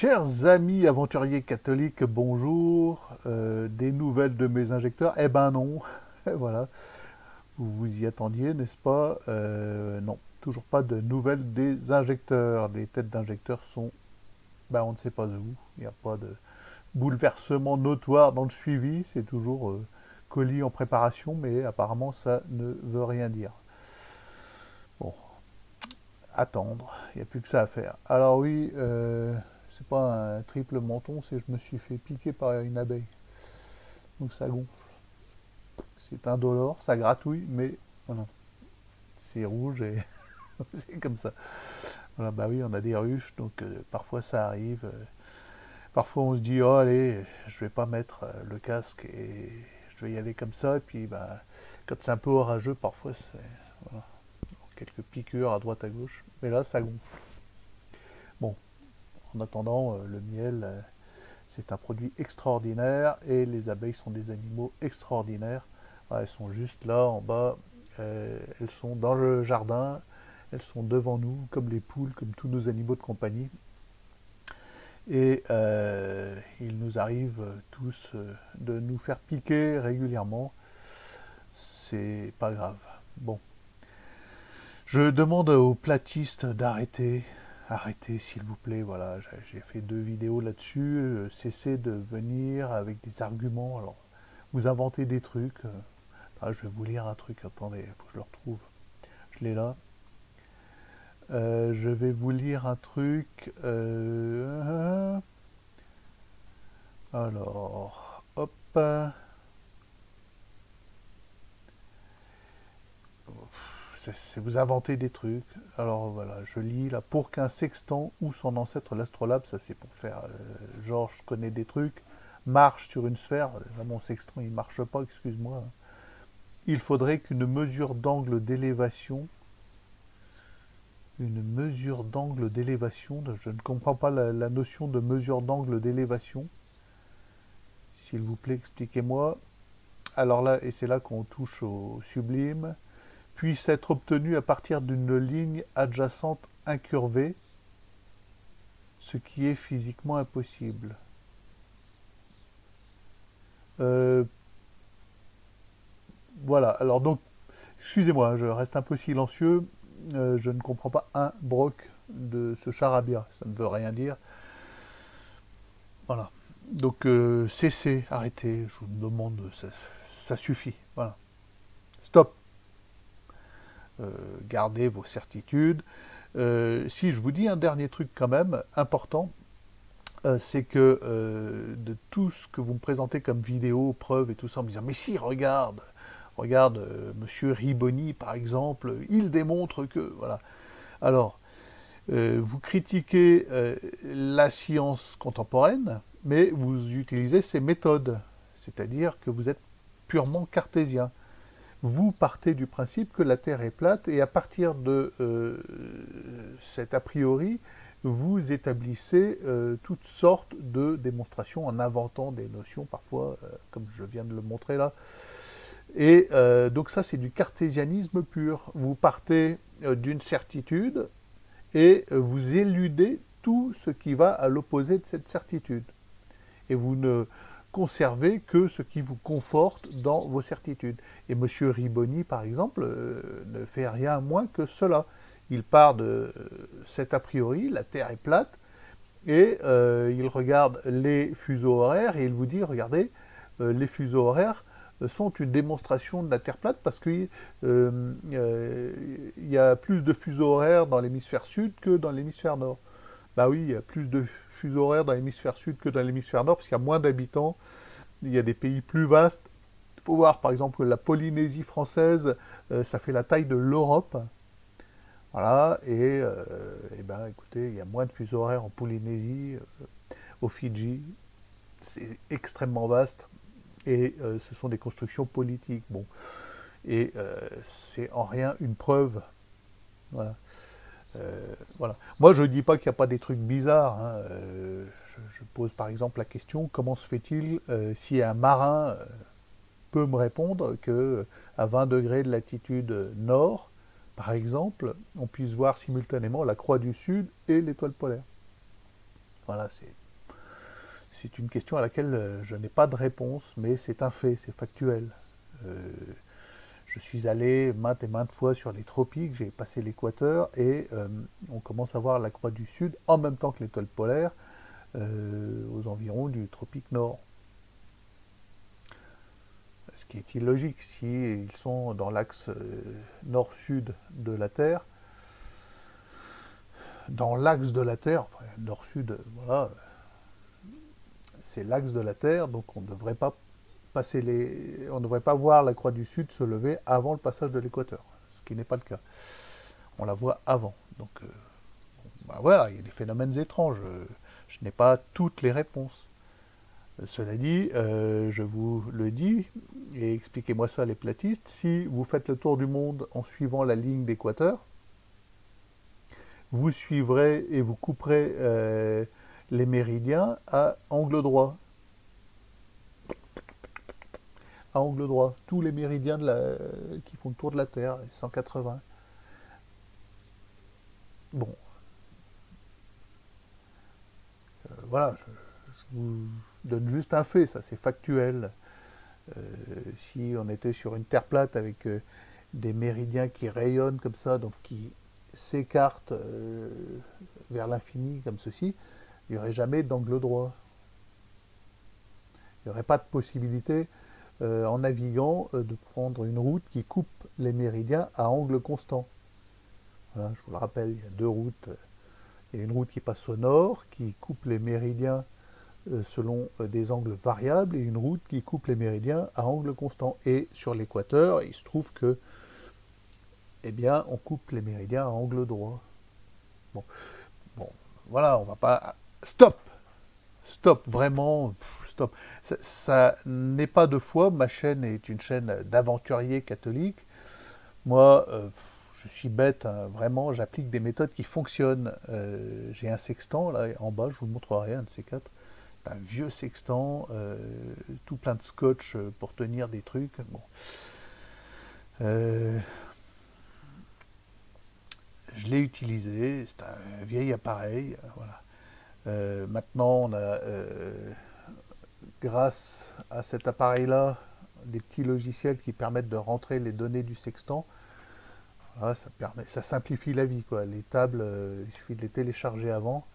Chers amis aventuriers catholiques, bonjour. Des nouvelles de mes injecteurs? Eh ben non. Voilà, vous vous y attendiez, n'est-ce pas? Non, toujours pas de nouvelles des injecteurs. Les têtes d'injecteurs sont, ben, on ne sait pas où. Il n'y a pas de bouleversement notoire dans le suivi. C'est toujours colis en préparation, mais apparemment ça ne veut rien dire. Bon, attendre. Il n'y a plus que ça à faire. Alors oui, c'est pas un triple menton, c'est que je me suis fait piquer par une abeille. Donc ça gonfle. C'est indolore, ça gratouille, mais voilà, c'est rouge et c'est comme ça. Voilà, bah oui, on a des ruches, donc parfois ça arrive. Parfois on se dit, oh allez, je vais pas mettre le casque et je vais y aller comme ça. Et puis bah, quand c'est un peu orageux, parfois c'est voilà, quelques piqûres à droite à gauche. Mais là, ça gonfle. Bon, en attendant, le miel, c'est un produit extraordinaire et les abeilles sont des animaux extraordinaires. Voilà, elles sont juste là en bas, elles sont dans le jardin, elles sont devant nous comme les poules, comme tous nos animaux de compagnie. Et il nous arrive tous de nous faire piquer régulièrement. C'est pas grave. Bon, je demande aux platistes d'arrêter. Arrêtez s'il vous plaît, voilà, j'ai fait 2 vidéos là-dessus, cessez de venir avec des arguments, alors vous inventez des trucs, je vais vous lire un truc, attendez, il faut que je le retrouve, je l'ai là. Je vais vous lire un truc, alors, hop, vous inventez des trucs. Alors voilà, je lis là, pour qu'un sextant ou son ancêtre l'astrolabe, ça c'est pour faire genre je connais des trucs, marche sur une sphère. Là, mon sextant il marche pas, excuse-moi. Il faudrait qu'une mesure d'angle d'élévation, une mesure d'angle d'élévation, je ne comprends pas la notion de mesure d'angle d'élévation. S'il vous plaît, expliquez-moi. Alors là, et c'est là qu'on touche au sublime, puisse être obtenu à partir d'une ligne adjacente incurvée, ce qui est physiquement impossible. Euh, voilà, alors donc, excusez-moi, je reste un peu silencieux, je ne comprends pas un broc de ce charabia, ça ne veut rien dire. Voilà, donc cessez, arrêtez, je vous demande, ça suffit, voilà. Stop, gardez vos certitudes. Si je vous dis un dernier truc quand même, important, c'est que de tout ce que vous me présentez comme vidéo, preuves et tout ça, en me disant mais si, regarde, regarde, Monsieur Riboni par exemple, il démontre que voilà. Alors, vous critiquez la science contemporaine, mais vous utilisez ses méthodes, c'est-à-dire que vous êtes purement cartésien. Vous partez du principe que la Terre est plate et à partir de cet a priori, vous établissez toutes sortes de démonstrations en inventant des notions parfois, comme je viens de le montrer là. Et donc ça, c'est du cartésianisme pur. Vous partez d'une certitude et vous éludez tout ce qui va à l'opposé de cette certitude. Et vous ne conservez que ce qui vous conforte dans vos certitudes. Et M. Riboni, par exemple, ne fait rien moins que cela. Il part de cet a priori, la Terre est plate, et il regarde les fuseaux horaires, et il vous dit, regardez, les fuseaux horaires sont une démonstration de la Terre plate parce qu'il y a plus de fuseaux horaires dans l'hémisphère sud que dans l'hémisphère nord. Bah oui, il y a plus de fuseaux horaires dans l'hémisphère sud que dans l'hémisphère nord, parce qu'il y a moins d'habitants, il y a des pays plus vastes. Il faut voir, par exemple, la Polynésie française, ça fait la taille de l'Europe. Voilà, et ben écoutez, il y a moins de fuseaux horaires en Polynésie, aux Fidji, c'est extrêmement vaste, et ce sont des constructions politiques. Bon, et c'est en rien une preuve. Voilà. Voilà. Moi, je ne dis pas qu'il n'y a pas des trucs bizarres, hein. Je pose par exemple la question, comment se fait-il si un marin peut me répondre que à 20 degrés de latitude nord, par exemple, on puisse voir simultanément la croix du Sud et l'étoile polaire. Voilà, c'est une question à laquelle je n'ai pas de réponse, mais c'est un fait, c'est factuel. Euh, je suis allé maintes et maintes fois sur les tropiques, j'ai passé l'équateur et on commence à voir la croix du Sud en même temps que l'étoile polaire aux environs du tropique Nord. Ce qui est illogique, s'ils sont dans l'axe nord-sud de la Terre, dans l'axe de la Terre, enfin, nord-sud, voilà, c'est l'axe de la Terre, donc on ne devrait pas on ne devrait pas voir la croix du Sud se lever avant le passage de l'équateur, ce qui n'est pas le cas. On la voit avant. Donc bah voilà, il y a des phénomènes étranges. Je n'ai pas toutes les réponses. Cela dit, je vous le dis, et expliquez-moi ça les platistes, si vous faites le tour du monde en suivant la ligne d'équateur, vous suivrez et vous couperez les méridiens à angle droit. À angle droit. Tous les méridiens qui font le tour de la Terre, les 180. Bon, voilà, je vous donne juste un fait, ça c'est factuel. Si on était sur une Terre plate avec des méridiens qui rayonnent comme ça, donc qui s'écartent vers l'infini comme ceci, il n'y aurait jamais d'angle droit. Il n'y aurait pas de possibilité en naviguant de prendre une route qui coupe les méridiens à angle constant. Voilà, je vous le rappelle, il y a deux routes. Il y a une route qui passe au nord, qui coupe les méridiens selon des angles variables, et une route qui coupe les méridiens à angle constant. Et sur l'équateur, il se trouve que, eh bien, on coupe les méridiens à angle droit. Bon, bon voilà, on va pas... Stop! Stop, vraiment, stop. Ça n'est pas de foi, ma chaîne est une chaîne d'aventuriers catholiques. Moi, je suis bête, hein, vraiment, j'applique des méthodes qui fonctionnent. J'ai un sextant, là, en bas, je vous le montrerai, un de ces quatre. Un vieux sextant, tout plein de scotch pour tenir des trucs. Bon. Euh, je l'ai utilisé, c'est un vieil appareil. Voilà. Maintenant, on a, grâce à cet appareil-là, des petits logiciels qui permettent de rentrer les données du sextant. Voilà, ça simplifie la vie, quoi. Les tables, il suffit de les télécharger avant.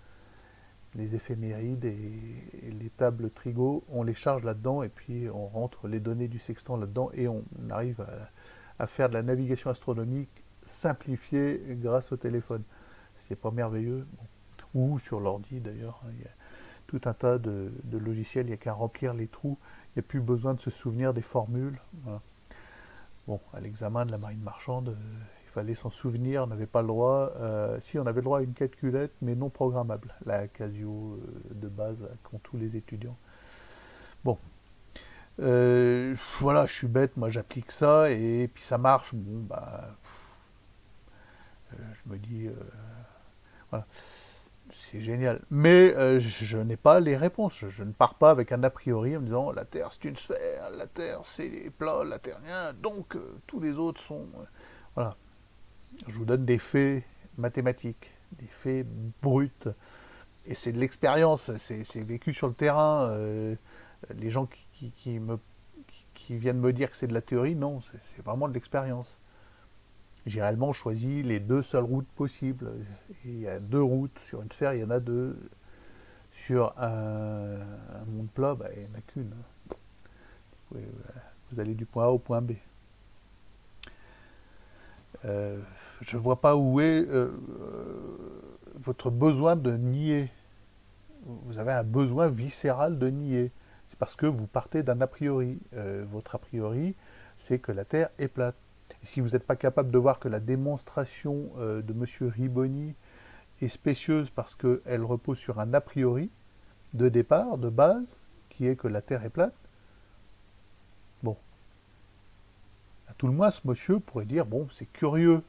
Les éphémérides et les tables Trigo, on les charge là-dedans et puis on rentre les données du sextant là-dedans et on arrive à faire de la navigation astronomique simplifiée grâce au téléphone. C'est pas merveilleux? Bon. Ou sur l'ordi d'ailleurs, hein, il y a tout un tas de logiciels, il n'y a qu'à remplir les trous, il n'y a plus besoin de se souvenir des formules. Voilà. Bon, à l'examen de la marine marchande, il fallait s'en souvenir, on n'avait pas le droit. Si, on avait le droit à une calculette, mais non programmable, la Casio de base qu'ont tous les étudiants. Bon, voilà, je suis bête, moi j'applique ça, et puis ça marche. Bon, bah, je me dis, voilà, c'est génial. Mais je n'ai pas les réponses. Je ne pars pas avec un a priori en me disant la Terre c'est une sphère, la Terre c'est plat, la Terre rien, donc tous les autres sont. Voilà. Je vous donne des faits mathématiques, des faits bruts. Et c'est de l'expérience, c'est vécu sur le terrain. Les gens qui viennent me dire que c'est de la théorie, non, c'est vraiment de l'expérience. J'ai réellement choisi les deux seules routes possibles. Et il y a deux routes sur une sphère, il y en a deux. Sur un monde plat, bah, il n'y en a qu'une. Vous allez du point A au point B. Je ne vois pas où est votre besoin de nier. Vous avez un besoin viscéral de nier. C'est parce que vous partez d'un a priori. Votre a priori, c'est que la Terre est plate. Et si vous n'êtes pas capable de voir que la démonstration de M. Riboni est spécieuse parce qu'elle repose sur un a priori de départ, de base, qui est que la Terre est plate, bon, à tout le moins, ce monsieur pourrait dire, bon, c'est curieux.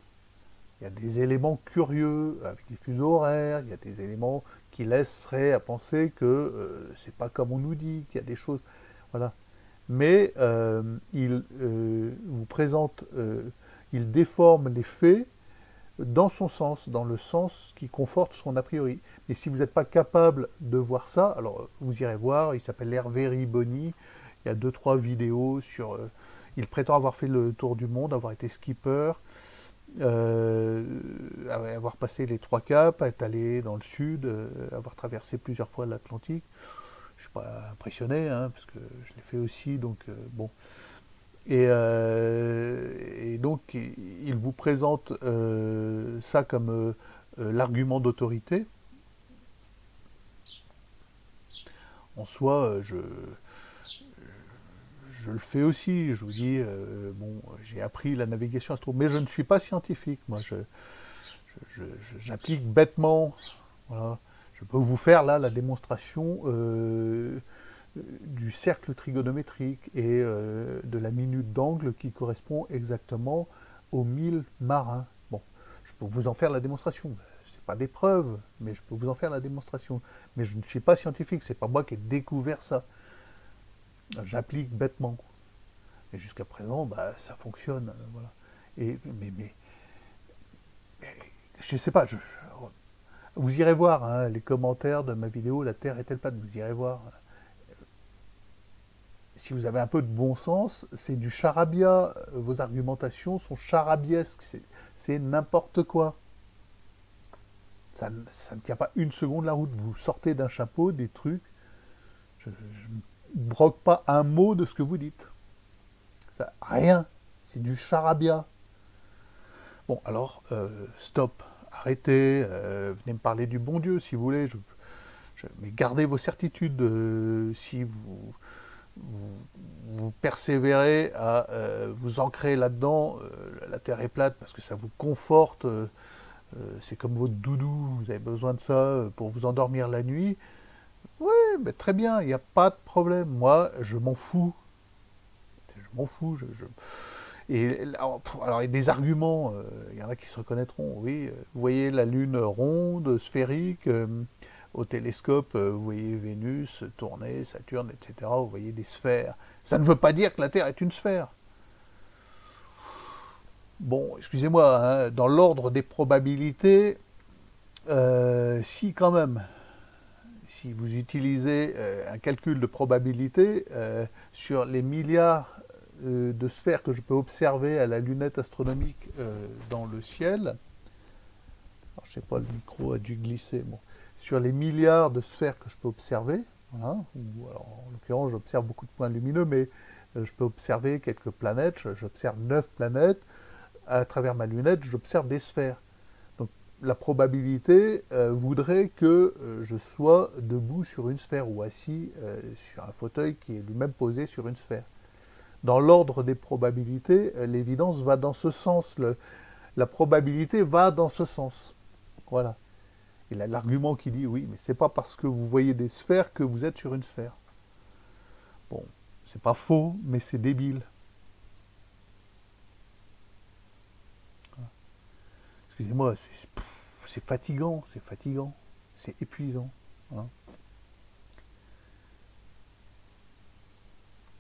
Il y a des éléments curieux avec les fuseaux horaires, il y a des éléments qui laisseraient à penser que c'est pas comme on nous dit, qu'il y a des choses, voilà. Mais il vous présente, il déforme les faits dans son sens, dans le sens qui conforte son a priori. Mais si vous n'êtes pas capable de voir ça, alors vous irez voir, il s'appelle Hervé Riboni, il y a deux, trois vidéos sur... il prétend avoir fait le tour du monde, avoir été skipper, avoir passé les trois caps, être allé dans le sud, avoir traversé plusieurs fois l'Atlantique. Je ne suis pas impressionné, hein, parce que je l'ai fait aussi, donc bon. Et donc, il vous présente ça comme l'argument d'autorité. En soi, je le fais aussi. Je vous dis, bon, j'ai appris la navigation astro, mais je ne suis pas scientifique. Moi, j'applique bêtement. Voilà. Je peux vous faire là la démonstration du cercle trigonométrique et de la minute d'angle qui correspond exactement aux 1000 marins. Bon, je peux vous en faire la démonstration. C'est pas des preuves, mais je peux vous en faire la démonstration. Mais je ne suis pas scientifique, c'est pas moi qui ai découvert ça. J'applique bêtement. Et jusqu'à présent, bah, ça fonctionne. Voilà. Mais je sais pas, vous irez voir hein, les commentaires de ma vidéo La Terre est-elle plate, vous irez voir. Si vous avez un peu de bon sens, c'est du charabia. Vos argumentations sont charabiesques. C'est n'importe quoi. Ça ne tient pas une seconde la route. Vous sortez d'un chapeau des trucs. Je ne broque pas un mot de ce que vous dites. Ça, rien. C'est du charabia. Bon, alors, stop. Arrêtez. Venez me parler du bon Dieu, si vous voulez. Mais gardez vos certitudes. Si vous persévérez à vous ancrer là-dedans, la Terre est plate parce que ça vous conforte, c'est comme votre doudou, vous avez besoin de ça pour vous endormir la nuit. Oui, mais très bien, il n'y a pas de problème. Moi, je m'en fous. Je m'en fous. Et alors, il y a des arguments, il y en a qui se reconnaîtront. Oui, vous voyez la Lune ronde, sphérique. Au télescope, vous voyez Vénus tourner, Saturne, etc. Vous voyez des sphères. Ça ne veut pas dire que la Terre est une sphère. Bon, excusez-moi, hein, dans l'ordre des probabilités, si quand même, si vous utilisez un calcul de probabilité sur les milliards de sphères que je peux observer à la lunette astronomique dans le ciel, alors, je ne sais pas, le micro a dû glisser, bon, sur les milliards de sphères que je peux observer, voilà, ou alors, en l'occurrence j'observe beaucoup de points lumineux, mais je peux observer quelques planètes, j'observe 9 planètes, à travers ma lunette j'observe des sphères. Donc la probabilité voudrait que je sois debout sur une sphère ou assis sur un fauteuil qui est lui-même posé sur une sphère. Dans l'ordre des probabilités, l'évidence va dans ce sens, la probabilité va dans ce sens. Voilà. Il a l'argument qui dit oui, mais c'est pas parce que vous voyez des sphères que vous êtes sur une sphère. Bon, c'est pas faux, mais c'est débile. Excusez-moi, c'est fatigant, c'est épuisant. Hein.